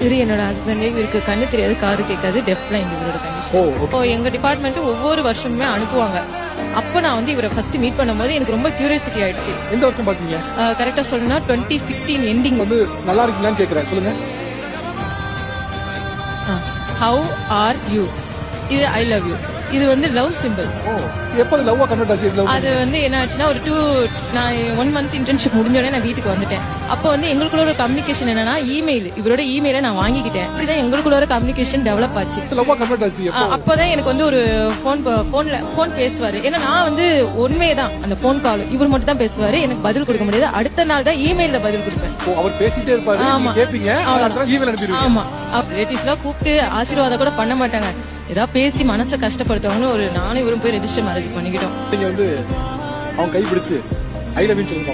இவரு என்னோட ஹஸ்பண்ட். இவருக்கு கண்ணு தெரியாது, காது கேட்காது, டெஃப் பிளைண்ட் இவரோட கண்டிஷன். இப்போ எங்க டிபார்ட்மெண்ட் ஒவ்வொரு வருஷமுமே அனுப்புவாங்க. அப்ப நான் வந்து இவரை ஃபர்ஸ்ட் மீட் பண்ணும்போது எனக்கு ரொம்ப கியூரியாசிட்டி ஆயிடுச்சு. எந்த வருஷம் பாத்தீங்க? கரெக்டா சொல்லணும்னா 2016 எண்டிங். வந்து நல்லா இருக்கீங்களான்னு கேக்குறேன், சொல்லுங்க. ஹவ் ஆர் யூ, இது ஐ லவ் யூ, இது வந்து லவ் சிம்பிள். எப்போ லவ்வா கன்வெர்ட் ஆச்சு? அது வந்து என்ன ஆச்சுன்னா நான் 1 மந்த் இன்டர்ன்ஷிப் முடிஞ்சோடனே நான் வீட்டுக்கு வந்துட்டேன். அப்போ வந்து எங்களுக்குள்ள ஒரு கம்யூனிகேஷன் என்னன்னா இமெயில், இவரோட இமெயிலை நான் வாங்கிக்கிட்டேன். இப்படிதான் எங்களுக்குள்ள ஒரு கம்யூனிகேஷன் டெவலப் ஆச்சு. லவ்வா கன்வெர்ட் ஆச்சு. அப்பதான் எனக்கு வந்து ஒரு போன் பேசுவாரு. ஏன்னா நான் வந்து உண்மையதான், அந்த போன் கால் இவர் மட்டும் தான் பேசுவாரு, எனக்கு பதில் கொடுக்க முடியாது. அடுத்த நாள் தான் இமெயில பதில் கொடுப்பேன். அவர் பேசிட்டே இருப்பாரு, நீங்க கேப்பீங்க, இமெயில் அனுப்பிடுவீங்க. ஆமா, ரிலேட்டிவ்ஸ்லாம் கூப்பிட்டு ஆசீர்வாதம் கூட பண்ண மாட்டாங்க. ஏதாவது பேசி மனசை கஷ்டப்படுத்தவங்கன்னு நானும் இவரும் போய் ரெஜிஸ்டர் மேரேஜ் பண்ணிக்கிட்டோம். நீங்க வந்து அவங்க கை பிடிச்சு ஐ லவ் யூ சொல்லுங்க.